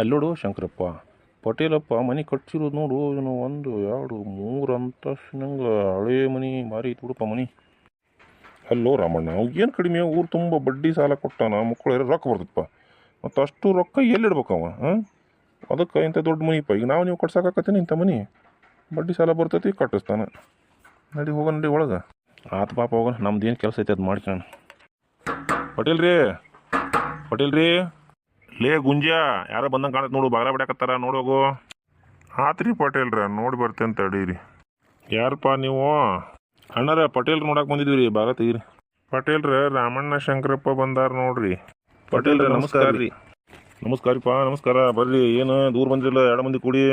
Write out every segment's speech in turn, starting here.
ಅಲ್ಲೋಡು ಶಂಕರಪ್ಪ, ಪಟೇಲಪ್ಪ ಮನೆ ಕಟ್ಸಿರೋದು ನೋಡು. ಏನು 1 2 3 ಅಂತಸ್ತಿನಂಗೆ ಹಳೇ ಮನೆ ಭಾರಿ ಐತಿ ಬಿಡಪ್ಪ ಮನೆ. ಅಲ್ಲೋ ರಾಮಣ್ಣ, ಏನು ಕಡಿಮೆ, ಊರು ತುಂಬ ಬಡ್ಡಿ ಸಾಲ ಕೊಟ್ಟಾನ, ಮಕ್ಕಳು ರೊಕ್ಕ ಬರ್ತದಪ್ಪ. ಮತ್ತು ಅಷ್ಟು ರೊಕ್ಕ ಎಲ್ಲಿಡ್ಬೇಕು ಅವ? ಅದಕ್ಕೆ ಇಂಥ ದೊಡ್ಡ ಮನಿಪ್ಪ. ಈಗ ನೀವು ಕಟ್ಸೋಕಾಕತ್ತೀನಿ ಇಂಥ ಮನೆ, ಬಡ್ಡಿ ಸಾಲ ಬರ್ತೈತಿ ಕಟ್ಟಿಸ್ತಾನೆ. ನಡಿ ಹೋಗೋಣ, ನಡಿ ಒಳಗೆ. ಆತ ಪಾಪ ಹೋಗೋಣ, ನಮ್ದು ಏನು ಕೆಲಸ ಐತೆ ಅದು ಮಾಡ್ಕೊಂಡು. ಪಟೇಲ್ರಿ ಲೇ ಗುಂಜಾ, ಯಾರೋ ಬಂದಂಗೆ ಕಾಣತ್ತೆ ನೋಡು, ಬಾಗ್ಲ ಬಿಡಕತ್ತಾರ, ನೋಡೋಗು. ಆತ್ರಿ ಪಟೇಲ್ರ, ನೋಡಿ ಬರ್ತೇನೆ ತಡೀರಿ. ಯಾರಪ್ಪ ನೀವು? ಅಣ್ಣರ ಪಟೇಲ್ರು ನೋಡಕ್ಕೆ ಬಂದಿದ್ವಿ ರೀ, ಬಾಗ ತೆಗೀರಿ. ಪಟೇಲ್ರ ರಾಮಣ್ಣ ಶಂಕರಪ್ಪ ಬಂದಾರ ನೋಡ್ರಿ. ಪಟೇಲ್ರ ನಮಸ್ಕಾರ ರೀ. ನಮಸ್ಕಾರಪ್ಪ, ನಮಸ್ಕಾರ. ಬರ್ರಿ, ಏನು ದೂರ ಬಂದಿರಲ್ಲ 2 ಮಂದಿ ಕೂಡಿ.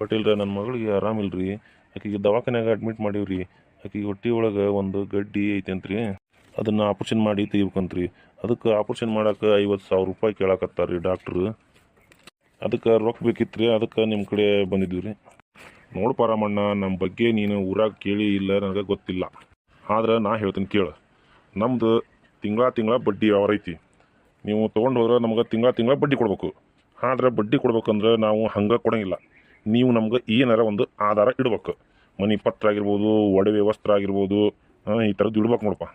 ಪಟೇಲ್ರ, ನನ್ನ ಮಗಳಿಗೆ ಆರಾಮಿಲ್ರಿ, ಆಕೆಗೆ ದವಾಖಾನ್ಯಾಗ ಅಡ್ಮಿಟ್ ಮಾಡೀವ್ರಿ. ಆಕೆಗೆ ಹೊಟ್ಟೆ ಒಳಗೆ ಒಂದು ಗಡ್ಡಿ ಐತಂತ್ರಿ, ಅದನ್ನು ಆಪ್ರೇಷನ್ ಮಾಡಿ ತೆಗಿಬೇಕಂತ್ರಿ. ಅದಕ್ಕೆ ಆಪ್ರೇಷನ್ ಮಾಡೋಕೆ 50,000 ರೂಪಾಯಿ ಕೇಳಾಕತ್ತಾರ ರೀ ಡಾಕ್ಟ್ರು. ಅದಕ್ಕೆ ರೊಕ್ಕ ಬೇಕಿತ್ತು ರೀ, ಅದಕ್ಕೆ ನಿಮ್ಮ ಕಡೆ ಬಂದಿದ್ವಿ ರೀ. ನೋಡಪ್ಪ ರಾಮಣ್ಣ, ನಮ್ಮ ಬಗ್ಗೆ ನೀನು ಊರಾಗ ಕೇಳಿ ಇಲ್ಲ, ನನಗೆ ಗೊತ್ತಿಲ್ಲ. ಆದ್ರೆ ನಾ ಹೇಳ್ತೀನಿ ಕೇಳು. ನಮ್ಮದು ತಿಂಗಳ ಬಡ್ಡಿ ವ್ಯವಹಾರ ಐತಿ. ನೀವು ತೊಗೊಂಡು ಹೋದ್ರೆ ನಮ್ಗೆ ತಿಂಗಳ ಬಡ್ಡಿ ಕೊಡ್ಬೇಕು. ಆದ್ರೆ ಬಡ್ಡಿ ಕೊಡ್ಬೇಕಂದ್ರೆ ನಾವು ಹಂಗೆ ಕೊಡೋಂಗಿಲ್ಲ. ನೀವು ನಮ್ಗೆ ಏನಾರ ಒಂದು ಆಧಾರ ಇಡ್ಬೇಕು. ಮನೆ ಪತ್ರ ಆಗಿರ್ಬೋದು, ಒಡವೆ ವಸ್ತ್ರ ಆಗಿರ್ಬೋದು, ಈ ಥರದ್ದು ಇಡ್ಬೇಕು ನೋಡಪ್ಪ.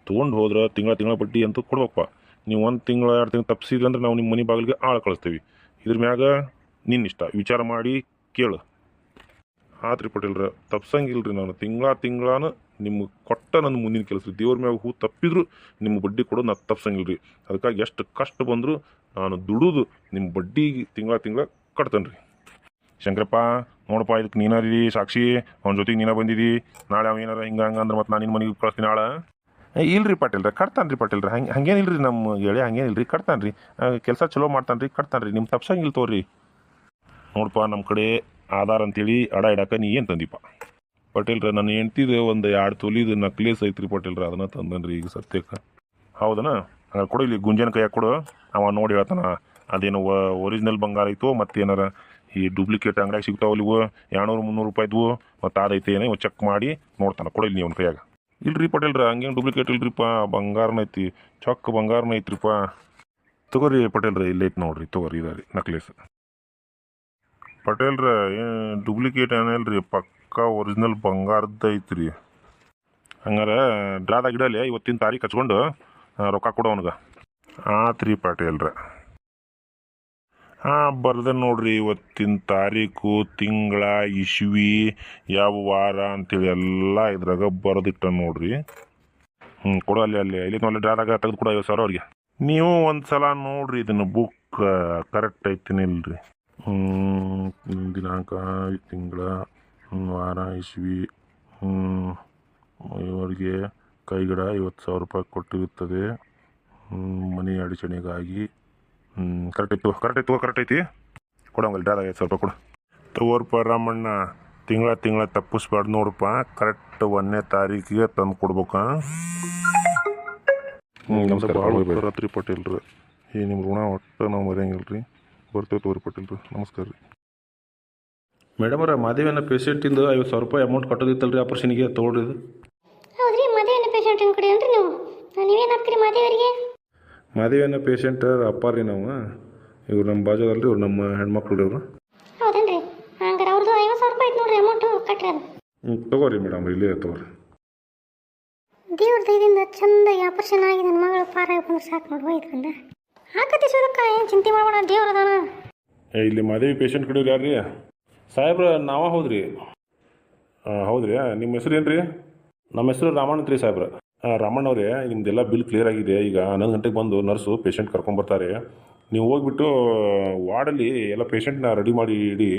ತೊಗೊಂಡು ಹೋದ್ರೆ ತಿಂಗಳ ಬಡ್ಡಿ ಅಂತೂ ಕೊಡ್ಬೇಕಪ್ಪ. ನೀವು 1 ತಿಂಗಳು 2 ತಿಂಗಳು ತಪ್ಪಿಸಿದ್ರಿ ಅಂದ್ರೆ ನಾವು ನಿಮ್ಮ ಮನೆ ಬಾಗಿಲಿಗೆ ಆಳು ಕಳಿಸ್ತೀವಿ. ಇದ್ರ ಮ್ಯಾಗ ನಿನ್ನಿಷ್ಟ, ವಿಚಾರ ಮಾಡಿ ಕೇಳು. ಆತ್ರಿ ಪಟೇಲ್ರ, ತಪ್ಸಂಗಿಲ್ರಿ. ನಾನು ತಿಂಗಳಾನು ನಿಮ್ಗೆ ಕೊಟ್ಟ ನನ್ನ ಮುಂದಿನ ಕೆಲಸ. ದೇವ್ರ ಮ್ಯಾಗ ಹೂ ತಪ್ಪಿದ್ರು ನಿಮ್ಮ ಬಡ್ಡಿ ಕೊಡೋದು ನಾನು ತಪ್ಸಂಗಿಲ್ರಿ. ಅದಕ್ಕಾಗಿ ಎಷ್ಟು ಕಷ್ಟ ಬಂದರೂ ನಾನು ದುಡಿದು ನಿಮ್ಮ ಬಡ್ಡಿ ತಿಂಗಳ ಕಟ್ತೇನೆ ರೀ. ಶಂಕರಪ್ಪ ನೋಡಪ್ಪ, ಇದಕ್ಕೆ ನೀನಾರಿ ಸಾಕ್ಷಿ. ಅವನ ಜೊತೆಗೆ ನೀನ ಬಂದಿದ್ದಿ. ನಾಳೆ ಅವ ಏನಾರ ಹಿಂಗೆ ಅಂದ್ರೆ ಮತ್ತೆ ನಾನು ನಿನ್ನ ಮನೆಗೆ ಕಳಿಸ್ತೀನಿ ನಾಳೆ. ಇಲ್ರಿ ಪಟೇಲ್ರ, ಕಟ್ತಾನೆ ರೀ ಪಟೇಲ್ರ. ಹಂಗೇನಿಲ್ರಿ, ನಮ್ಮ ಗೆಳೆ ಹಂಗೇನಿಲ್ರಿ, ಕಟ್ತಾನೆ ರೀ. ಕೆಲಸ ಚಲೋ ಮಾಡ್ತಾನೆ ರೀ, ಕಟ್ತಾನೆ ರೀ. ನಿಮ್ಮ ತಪ್ಸಂಗಿಲ್ಲ ತೋರಿ. ನೋಡಪ್ಪ, ನಮ್ಮ ಕಡೆ ಆಧಾರ ಅಂತೇಳಿ ಅಡ ಇಡಕ್ಕೆ ನೀ ಏನು ತಂದಿಪ್ಪ? ಪಟೇಲ್ರ, ನನ್ನ ಹೆಂಡ್ತಿದ್ದು ಒಂದು 2 ತೊಲಿದು ನಕ್ಲೇಸ್ ಐತ್ರಿ ಪಟೇಲ್ರ, ಅದನ್ನು ತಂದನ್ರಿ ಈಗ ಸತ್ಯಕ್ಕೆ. ಹೌದನ? ಹಂಗಾರೆ ಕೊಡು, ಇಲ್ಲಿ ಗುಂಜನ ಕೈಯಾಗ ಕೊಡು. ಅವ ನೋಡಿ ಹೇಳ್ತಾನ ಅದೇನು ಒರಿಜಿನಲ್ ಬಂಗಾರ ಐತೋ ಮತ್ತೇನಾರ ಈ ಡೂಪ್ಲಿಕೇಟ್ ಅಂಗಡಿಯಾಗ ಸಿಗ್ತಾವಲ್ಲ ಇವು 200-300 ರೂಪಾಯಿದ್ವು, ಮತ್ತು ಅದೈತೆ ಏನೋ ಚೆಕ್ ಮಾಡಿ ನೋಡ್ತಾನೆ. ಕೊಡಿಲ್ಲ ನೀವು ಅವ್ನ ಕೈಯಾಗ. ಇಲ್ರಿ ಪಟೇಲ್ರ, ಹಂಗೇನು ಡೂಪ್ಲಿಕೇಟ್ ಇಲ್ರಿಪ್ಪ, ಬಂಗಾರನ ಐತಿ, ಚೊಕ್ಕ ಬಂಗಾರನ ಐತ್ರಿಪ್ಪ. ತಗೋರಿ ಪಟೇಲ್ರ, ಇಲ್ಲೇ ಐತಿ ನೋಡ್ರಿ, ತಗೋರಿ ಇದಾರಿ ನಕ್ಲೇಸ್. ಪಟೇಲ್ರ, ಡೂಪ್ಲಿಕೇಟ್ ಏನಿಲ್ರಿ, ಪಕ್ಕಾ ಒರಿಜಿನಲ್ ಬಂಗಾರದ ಐತ್ರಿ. ಹಂಗಾರೆ ಡ್ರಾದಾಗ ಇಡಲಿ, ಇವತ್ತಿನ ತಾರೀಕು ಹಚ್ಕೊಂಡು ರೊಕ್ಕ ಕೊಡು ಅವನಿಗೆ. ಆತ್ರಿ ಪಟೇಲ್ರ. ಬರ್ದೆ ನೋಡ್ರಿ, ಇವತ್ತಿನ ತಾರೀಕು, ತಿಂಗಳ, ಇಸ್ವಿ, ಯಾವ ವಾರ ಅಂತೇಳಿ ಎಲ್ಲ ಇದ್ರಾಗ ಬರೆದಿಟ್ಟ ನೋಡ್ರಿ. ಕೊಡು, ಅಲ್ಲಿ ನೋಡಿ ಡ್ರಾದಾಗ ತೆಗೆದು ಕೊಡು 50,000 ಅವ್ರಿಗೆ. ನೀವು ಒಂದು ಸಲ ನೋಡ್ರಿ ಇದನ್ನು ಬುಕ್ ಕರೆಕ್ಟ್ ಐತಿನಿಲ್ರಿ. ದಿನಾಂಕ, ತಿಂಗಳ, ವಾರ, ಇಸ್ವಿ, ಇವರಿಗೆ ಕೈಗಡ 50,000 ರೂಪಾಯಿ ಕೊಟ್ಟಿರುತ್ತದೆ ಮನೆ ಅಡಚಣೆಗಾಗಿ. ಕರೆಕ್ಟ್ ಐತಿ. ಕೊಡಂಗಲ್ಲಿ ಡ್ರಾದಾಗ 50,000 ರೂಪಾಯಿ ಕೊಡು. ತಗೋರ್ಪ ರಾಮಣ್ಣ, ತಿಂಗಳ ತಪ್ಪಿಸ್ಬಾರ್ದು ನೋಡಪ್ಪ. ಕರೆಕ್ಟ್ 1ನೇ ತಾರೀಕಿಗೆ ತಂದು ಕೊಡ್ಬೇಕ. ಭಾಳ ರಾತ್ರಿ ಪಟೇಲ್ರಿ, ನಿಮ್ಮ ಋಣ ಒಟ್ಟು ನಾವು ಮರೆಯಂಗಿಲ್ರಿ. ಬರ್ತೇವೆ ತಗೋರಿ ಪಟೇಲ್ರಿ, ನಮಸ್ಕಾರ ರೀ. ಮೇಡಮ್ ಅವರ, ಮಾದೇವನ ಪೇಷಂಟಿಂದ 50,000 ರೂಪಾಯಿ ಅಮೌಂಟ್ ಕಟ್ಟೋದಿತ್ತಲ್ರಿ ಆಪರೇಷನ್ಗೆ, ತೊಗೊಳ್ರಿ ಇದು. ಹೌದ್ರಿ, ಮಾದೇವನ ಪೇಷಂಟಿನ ಕಡೆ ಏನ್ರಿ ನೀವು? ನೀವೇನು ಹಾಕ್ತೀರಿ ಮಾದೇವರಿಗೆ? ಮಾದೇವನ ಪೇಷಂಟ್ ಅಪ್ಪ ರೀ ನಾವು. ಇವ್ರು ನಮ್ಮ ಬಾಜುದಲ್ರಿ, ಇವ್ರು ನಮ್ಮ ಹೆಣ್ಮಕ್ಳು ರೀ. ಇವರು ಹೌದೇನ್ರಿ? ಹಂಗಾರೆ ಅವ್ರದ್ದು 50,000 ರೂಪಾಯಿ ಐತೆ ನೋಡ್ರಿ ಅಮೌಂಟು, ಕಟ್ರಿ ಅದು. ತಗೋರಿ ಮೇಡಮ್, ಇಲ್ಲೇ ತಗೋರಿ. ದೇವ್ರ ದಯದಿಂದ ಚಂದಾಗಿ ಆಪರೇಷನ್ ಆಗಿ ನನ್ನ ಮಗಳು ಪಾರಾಗಿ ಬಂದ್ರೆ ಸಾಕು ನೋಡುವ. ಇದರಿಂದ ಹಾಕತಿ ಸೋದಕ್ಕ, ಏನು ಚಿಂತೆ ಮಾಡಬೇಡ, ದೇವ್ರ ಅದಾನ. ಇಲ್ಲಿ ಮಾದೇವಿ ಪೇಷಂಟ್ ಕಡೆ ಯಾರು ರೀ? ಸಾಹೇಬ್ರ, ನಾವ ಹೌದ್ರಿ. ಹೌದ್ರಿ, ನಿಮ್ಮ ಹೆಸರು ಏನು ರೀ? ನಮ್ಮ ಹೆಸರು ರಾಮಣ್ಣ ರೀ ಸಾಹೇಬ್ರ. ರಾಮಣ್ಣ ಅವರೇ, ನಿಮ್ದೆಲ್ಲ ಬಿಲ್ ಕ್ಲಿಯರ್ ಆಗಿದೆ. ಈಗ 11 ಗಂಟೆಗೆ ಬಂದು ನರ್ಸು ಪೇಷಂಟ್ ಕರ್ಕೊಂಬರ್ತಾರೆ. ನೀವು ಹೋಗ್ಬಿಟ್ಟು ವಾರ್ಡಲ್ಲಿ ಎಲ್ಲ ಪೇಷಂಟ್ನ ರೆಡಿ ಮಾಡಿ ಇಡಿ,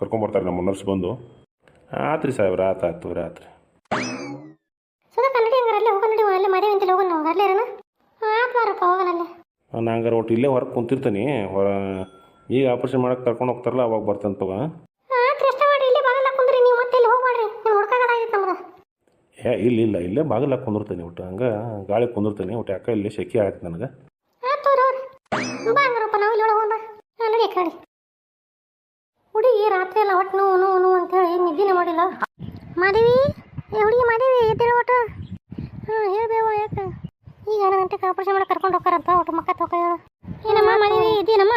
ಕರ್ಕೊಂಬರ್ತಾರೆ ನಮ್ಮ ನರ್ಸ್ ಬಂದು. ಆತ್ರಿ ಸಾಹೇಬ್ರ, ಆಯ್ತು ಆತ್ರಿ. ಸೋದಕ್ಕ ನಡಿ, ಹಂಗಾರೆ ಅಲ್ಲೇ ಹೋಗೋಣ, ನಡಿ ಅಲ್ಲೇ ಮಾದೇವಿ ಅಂತೇಳಿ ಹೋಗೋಣ ನಾವು. ಅಲ್ಲೇ ಇರೋಣ. ಆಯ್ತು ಮಾರಪ್ಪ, ಹೋಗೋಣ ಅಲ್ಲೇ. ನಾನು ಹಂಗಾರೆ ಒಟ್ಟು ಇಲ್ಲೇ ಹೊರಗೆ ಕುಂತಿರ್ತೀನಿ. ಈಗ ಆಪರೇಷನ್ ಮಾಡಕ್ಕೆ ಕರ್ಕೊಂಡು ಹೋಗ್ತಾರಲ್ಲ, ಅವಾಗ ಬರ್ತೇನೆ ತಗೋ. ಆಯ್ತು, ಅಷ್ಟೇ ಮಾಡಿ, ಇಲ್ಲೇ ಬಾಗಿಲು ಹಾಕೊಂಡ್ರಿ ನೀವು. ಮತ್ತೆ ಇಲ್ಲಿ ಹೋಗ್ಬೇಡ್ರಿ, ನೀವು ಹುಡ್ಕಾಗದಾಗಿತ್ತು ನಮ್ದು. ಇಲ್ಲ ಇಲ್ಲೇ ಬಾಗಿಲು ಹಾಕಿ ಕುಂದಿರ್ತೇನೆ ಒಟ್ಟು. ಹಂಗೆ ಗಾಳಿ ಕುಂದಿರ್ತೇನೆ ಒಟ್ಟು. ಯಾಕೆ ಇಲ್ಲಿ ಶೆಕೆ ಆಯ್ತು ನನಗೆ. ಬಾ ಹಂಗಾರಪ್ಪ, ನಾವು ಇಲ್ಲಿ ಒಳಗೆ ಹೋಗೋಣ. ನಡಿ ಕಡೆ ಹುಡುಗಿ ರಾತ್ರಿ ಎಲ್ಲ ಒಟ್ಟು ನೋವು ಅಂತೇಳಿ ನಿದ್ದಿನೇ ಮಾಡಿಲ್ಲ. ಮಾದೇವಿ, ಹುಡುಗಿ ಮಾದೇವಿ, ಎದ್ದೇಳು ಒಟ್ಟು. ಹೇಳ್ಬೇವ, ಯಾಕೆ ಈಗ 11 ಗಂಟೆಗೆ ಆಪರೇಷನ್ ಮಾಡಿ ಕರ್ಕೊಂಡು ಹೋಗ್ತಾರಂತ. ಒಟ್ಟು ಮಕ್ಕ ತೋಕ. ಏನಮ್ಮ ಮಾದೇವಿ, ಇದ್ದೀನಮ್ಮ?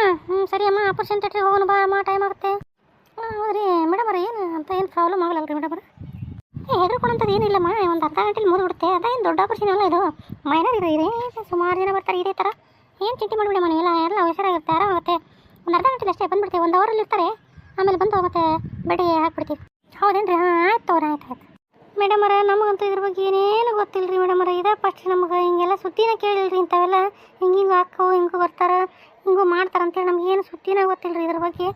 ಸರಿ ಅಮ್ಮ, ಆಪರೇಷನ್ ಏನು ಚಿಂತೆ ಮಾಡಿಬಿಡಿ ಮನೆ ಎಲ್ಲ ಹುಷಾರಾಗಿರುತ್ತೆ ಆರಾಮಾಗುತ್ತೆ. ಒಂದು ಅರ್ಧ ಗಂಟೆ ಅಷ್ಟೇ ಬಂದ್ಬಿಡ್ತೀವಿ, 1 ಅವರಲ್ಲಿ ಇರ್ತಾರೆ. ಆಮೇಲೆ ಬಂದು ಮತ್ತೆ ಬೆಡ್ಗೆ ಹಾಕ್ಬಿಡ್ತೀವಿ. ಹೌದೇನ್ರಿ? ಹಾಂ ಆಯ್ತು ತಗೋರಿ, ಆಯ್ತು. ಮೇಡಮರ ನಮಗಂತೂ ಇದ್ರ ಬಗ್ಗೆ ಏನೇನು ಗೊತ್ತಿಲ್ಲ ರೀ ಮೇಡಮರ. ಇದೇ ಫಸ್ಟ್ ನಮ್ಗೆ ಹಿಂಗೆಲ್ಲ ಸುದ್ದಿನ ಕೇಳಿಲ್ರಿ. ಇಂಥವೆಲ್ಲ ಹಿಂಗೆ ಹಾಕವು ಹಿಂಗೆ ಬರ್ತಾರೆ ಹಿಂಗೂ ಮಾಡ್ತಾರೆ ಅಂತೇಳಿ ನಮ್ಗೆ ಏನು ಸುದ್ದಿನ ಗೊತ್ತಿಲ್ಲ ರೀ ಇದ್ರ ಬಗ್ಗೆ.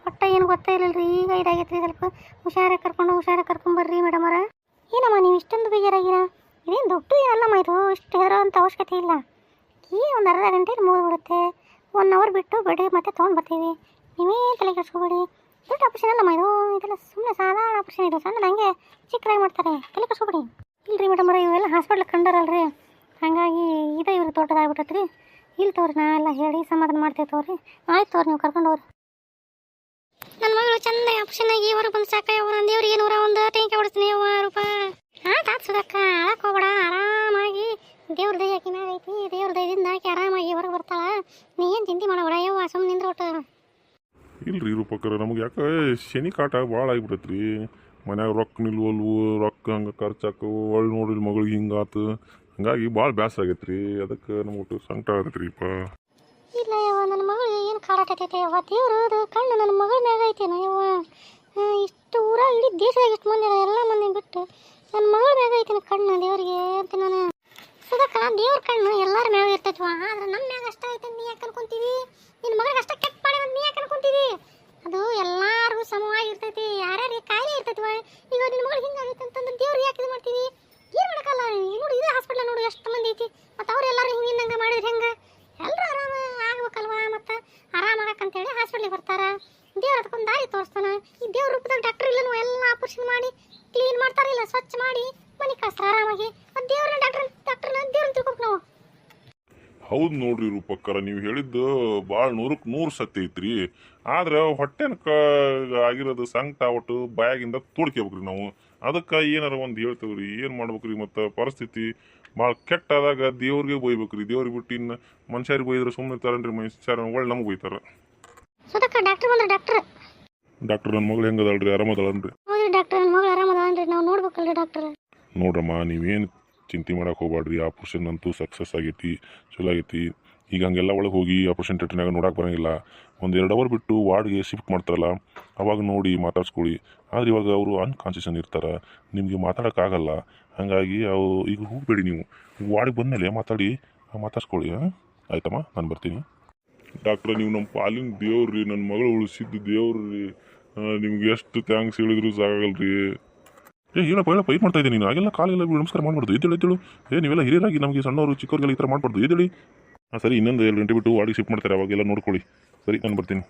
ಒಟ್ಟು ಏನು ಗೊತ್ತೇ ಇರಲಿಲ್ಲ ರೀ. ಈಗ ಇದಾಗೈತೆ ರೀ, ಸ್ವಲ್ಪ ಹುಷಾರಾಗಿ ಕರ್ಕೊಂಬರ್ರಿ ಮೇಡಮರ. ಏನಮ್ಮ ನೀವು ಇಷ್ಟೊಂದು ಬೇಜಾರಾಗಿರ? ಇದೇನು ದೊಡ್ಡ ಏನಲ್ಲಮ್ಮ ಇದು, ಇಷ್ಟು ಹೆದರೋಂಥ ಅವಶ್ಯಕತೆ ಇಲ್ಲ. ಒಂದು ಅರ್ಧ ಗಂಟೆಲಿ ಮುಗಿದ್ಬಿಡುತ್ತೆ. 1 ಅವರ್ ಬಿಟ್ಟು ಬೆಡ್ಗೆ ಮತ್ತೆ ತೊಗೊಂಡು ಬರ್ತೀವಿ. ನೀವೇನು ತಲೆ ಕೆಡಿಸ್ಕೊಬೇಡಿ. ದೊಡ್ಡ ಆಪ್ರೇಷನ್ ಅಲ್ಲಮ್ಮ ಇದು, ಇದೆಲ್ಲ ಸುಮ್ಮನೆ ಸಾಧಾರಣ ಆಪ್ರೇಷನ್. ಇದು ಸಣ್ಣ ಹಂಗೆ ಚಿಕ್ಕದಾಗಿ ಮಾಡ್ತಾರೆ, ತಲೆ ಕೆಡಿಸ್ಕೊಬೇಡಿ. ಇಲ್ರಿ ಮೇಡಮರ, ಇವೆಲ್ಲ ಹಾಸ್ಪಿಟ್ಲಿಗೆ ಕಂಡರಲ್ರಿ, ಹಾಗಾಗಿ ಇದೇ ಇವ್ರಿಗೆ ದೊಡ್ಡದಾಗ್ಬಿಟ್ಟೈತೆ ರೀ. ಇಲ್ಲಿ ತೋರಿ, ನಾ ಎಲ್ಲ ಹೇಳಿ ಸಮಾಧಾನ ಮಾಡ್ತೇವೆ ತೋರಿ. ಆಯ್ತು ತೋರಿ, ನೀವು ಕರ್ಕೊಂಡು ಹೋಗ್ರಿ. ನನ್ನ ಮಗಳು ಚಂದ ಆಪ್ಷನ್ ಆಗಿ ಹೊರಗೆ ಬಂದು ಸಾಕ. ಅವ್ರು ದೇವ್ರಿಗೆ 101 ಟೆಂಕೆ ಹೊಡಿಸ್ತೀನಿ ರೂಪ. ಆಯ್ತು ಸುಧಕ್ಕ, ಅಳಕ್ಕೆ ಹೋಗ್ಬೇಡ. ಆರಾಮಾಗಿ ದೇವ್ರ ದಯ ಆಕಿ ಮ್ಯಾಗ ಐತಿ. ದೇವ್ರ ದಯದಿಂದ ಆಕಿ ಆರಾಮಾಗಿ ಹೊರಗೆ ಬರ್ತಾಳ. ನೀ ಏನು ಚಿಂತೆ ಮಾಡಬೇಡ ಯವ್ವ, ಸುಮ್ಮನೆ ನಿಂದ್ರ ಒಟ್ಟು. ಇಲ್ರಿ ರೂಪಕ್ಕರ, ನಮ್ಗೆ ಯಾಕೆ ಶನಿ ಕಾಟ ಭಾಳ ಆಗಿಬಿಟ್ಟೈತೆ ರೀ. ಮನ್ಯಾಗ ರೊಕ್ಕ ನಿಲ್ವಲ್ವು, ರೊಕ್ಕ ಹಂಗೆ ಖರ್ಚಾಕು ಒಳ್ಳೆ ನೋಡ್ರಿ ಮಗಳಿಗೆ ಹಿಂಗಾತು. ಹಂಗಾಗಿ ಭಾಳ ಬೇಸರ ಆಗೈತೆ ರೀ. ಅದಕ್ಕೆ ನಮ್ಗೆ ಒಟ್ಟು ಸಂಕಟ ಆಗತ್ತೆ ರೀ. ಇಲ್ಲ ಯವ್ವ, ನನ್ನ ಮಗಳಿಗೆ ಏನು ಕಾಡಾಟೈತೆ ಯವ್ವ. ದೇವ್ರದು ಕಣ್ಣು ನನ್ನ ಮಗಳ ಮ್ಯಾಗ ಐತೇನೋ ಯವ್ವ. ಇಷ್ಟು ಊರಾಗ ಇಡೀ ದೇಶದಾಗ ಇಷ್ಟು ಮಂದಿ ಎಲ್ಲ ಮಂದಿ ಬಿಟ್ಟು ನನ್ನ ಮಗಳ ಮ್ಯಾಗ ಐತೇನ ಕಣ್ಣು ದೇವ್ರಿಗೆ ಅಂತ ನಾನು. ಸುಧಕ್ಕ, ದೇವ್ರ ಕಣ್ಣು ಎಲ್ಲರ ಮ್ಯಾಗ ಇರ್ತೈತ್ವ, ಆದ್ರೆ ನಮ್ಮ ಮ್ಯಾಗ ಅಷ್ಟ ಐತೆ ನೀ ಯಾಕೆ ಅನ್ಕೊಂತೀವಿ? ನಿನ್ನ ಮಗಳಿಗೆ ಅಷ್ಟ ಕೆಟ್ಟ ಮಾಡಿ ನೀ ಯಾಕೆ ಅನ್ಕೊಂತೀವಿ? ಅದು ಎಲ್ಲರಿಗೂ ಸಮವಾಗಿರ್ತೈತಿ. ಯಾರ್ಯಾರಿಗೆ ಕಾಯಿಲೆ ಇರ್ತೈತಿವ. ಈಗ ನಿನ್ನ ಮಗಳು ಹಿಂಗಾಗೈತೆ ಅಂತಂದ್ರೆ ದೇವ್ರಿಗೆ ಯಾಕೆ ಇದು ಮಾಡ್ತೀವಿ? ಏನು ಮಾಡೋಕ್ಕಲ್ಲ. ನೋಡಿ ಇದೇ ಹಾಸ್ಪಿಟ್ಲ್ ನೋಡು ಎಷ್ಟು ಮಂದಿ ಐತಿ. ಮತ್ತು ಅವ್ರು ಎಲ್ಲರೂ ಹಿಂಗೆ ಮಾಡಿದ್ರೆ ಹೆಂಗೆ? ಎಲ್ಲರೂ ಆರಾಮ ಆಗ್ಬೇಕಲ್ವಾ. ಮತ್ತು ಆರಾಮಾಗಕ್ಕಂತೇಳಿ ಹಾಸ್ಪಿಟ್ಲಿಗೆ ಬರ್ತಾರೆ. ದೇವ್ರ ಅದಕ್ಕೊಂದು ದಾರಿ ತೋರಿಸ್ತಾನೆ. ಈ ದೇವ್ರ ರೂಪದಾಗ ಡಾಕ್ಟರ್ ಇಲ್ಲನು ಎಲ್ಲ ಆಪರೇಷನ್ ಮಾಡಿ ಕ್ಲೀನ್ ಮಾಡ್ತಾರಿಲ್ಲ, ಸ್ವಚ್ಛ ಮಾಡಿ ಮನೆ ಕಳಿಸ್ತಾರೆ ಆರಾಮಾಗಿ. ಮತ್ತು ದೇವ್ರನ್ನ ಡಾಕ್ಟರ್ನ ದೇವ್ರನ್ನ ತಿಳ್ಕೊಬೇಕು ನಾವು. ಹೌದು ನೋಡ್ರಿ ರೂಪಕ್ಕರ, ನೀವು ಹೇಳಿದ್ದು ಭಾಳ 100ಕ್ಕೆ 100 ಸತ್ಯ ಐತ್ರಿ. ಆದ್ರೆ ಹೊಟ್ಟೆನ ಆಗಿರೋದು ಸಂಕಟ ಒಟ್ಟು ಬಾಯಾಗಿಂದ ತೋಡ್ಕೋಬೇಕ್ರಿ ನಾವು. ಅದಕ್ಕೆ ಏನಾರ ಒಂದು ಹೇಳ್ತೇವ್ರಿ, ಏನು ಮಾಡ್ಬೇಕ್ರಿ. ಮತ್ತು ಪರಿಸ್ಥಿತಿ ಭಾಳ ಕೆಟ್ಟಾದಾಗ ದೇವ್ರಿಗೆ ಬೈಬೇಕ್ರಿ. ದೇವ್ರಿಗೆ ಬಿಟ್ಟು ಇನ್ನು ಮನುಷ್ಯರಿಗೆ ಬೈದ್ರೆ ಸುಮ್ಮನೆ ಇರ್ತಾರನ್ರಿ. ಮನುಷ್ಯರ ಒಳ್ಳೆ ನಮ್ಗೆ ಬೈತಾರ. ಸುಧಕ್ಕ, ಡಾಕ್ಟರ್ ಬಂದ್ರೆ ಡಾಕ್ಟರ್ ನನ್ನ ಮಗಳು ಹೆಂಗದಲ್ರಿ? ಆರಾಮದಳನ್ರಿ? ಹೌದ್ರಿ ಡಾಕ್ಟರ್, ನನ್ನ ಮಗಳು ಆರಾಮದನ್ರಿ. ನಾವು ನೋಡ್ಬೇಕಲ್ರಿ ಡಾಕ್ಟರ್. ನೋಡ್ರಮ್ಮ, ನೀವೇನು ಚಿಂತೆ ಮಾಡಕ್ಕೆ ಹೋಗ್ಬೇಡ್ರಿ. ಆಪ್ರೇಷನ್ ಅಂತೂ ಸಕ್ಸಸ್ ಆಗೈತಿ, ಚಲೋ ಆಗೈತಿ. ಈಗ ಹಂಗೆಲ್ಲ ಒಳಗೆ ಹೋಗಿ ಆಪ್ರೇಷನ್ ಥಿಯೇಟ್ರ್ನಾಗ ನೋಡಕ್ಕೆ ಬರೋಂಗಿಲ್ಲ. 1-2 ಅವರ್ ಬಿಟ್ಟು ವಾರ್ಡ್ಗೆ ಶಿಫ್ಟ್ ಮಾಡ್ತಾರಲ್ಲ, ಅವಾಗ ನೋಡಿ ಮಾತಾಡ್ಸ್ಕೊಳ್ಳಿ. ಆದರೆ ಇವಾಗ ಅವರು ಅನ್ಕಾನ್ಷಿಯನ್ ಇರ್ತಾರೆ, ನಿಮಗೆ ಮಾತಾಡೋಕ್ಕಾಗಲ್ಲ. ಹಾಗಾಗಿ ಈಗ ಹೋಗಬೇಡಿ. ನೀವು ವಾರ್ಡಿಗೆ ಬಂದಮೇಲೆ ಮಾತಾಡ್ಸ್ಕೊಳ್ಳಿ. ಆಯ್ತಮ್ಮ, ನಾನು ಬರ್ತೀನಿ. ಡಾಕ್ಟ್ರ, ನೀವು ನಮ್ಮ ಪಾಲಿನ ದೇವ್ರಿ, ನನ್ನ ಮಗಳು ಉಳಿಸಿದ್ದು ದೇವ್ರಿ. ನಿಮ್ಗೆ ಎಷ್ಟು ಥ್ಯಾಂಕ್ಸ್ ಹೇಳಿದ್ರು ಸಾಕಾಗಲ್ರಿ. ಹೇಳಪ್ಪ ಏನು ಮಾಡ್ತಾ ಇದ್ದೀನಿ ನೀನು? ಹಾಗೆಲ್ಲ ಕಾಲೆಲ್ಲ ನಮಸ್ಕಾರ ಮಾಡ್ಬಾರ್ದು. ಎದ್ದೇಳು. ನೀವೆಲ್ಲ ಹಿರಿಯರಾಗಿ ನಮಗೆ ಸಣ್ಣವರು ಚಿಕ್ಕವ್ರಿಗೆಲ್ಲ ಈ ಥರ ಮಾಡ್ಬಾರ್ದು. ಎದ್ದೇಳಿ. ಹಾಂ ಸರಿ, ಇನ್ನೊಂದು 2 ಗಂಟೆ ಬಿಟ್ಟು ವಾರ್ಡಿಗೆ ಶಿಫ್ಟ್ ಮಾಡ್ತಾರೆ, ಅವಾಗೆಲ್ಲ ನೋಡ್ಕೊಳ್ಳಿ. ಸರಿ, ನಾನು ಬರ್ತೀನಿ.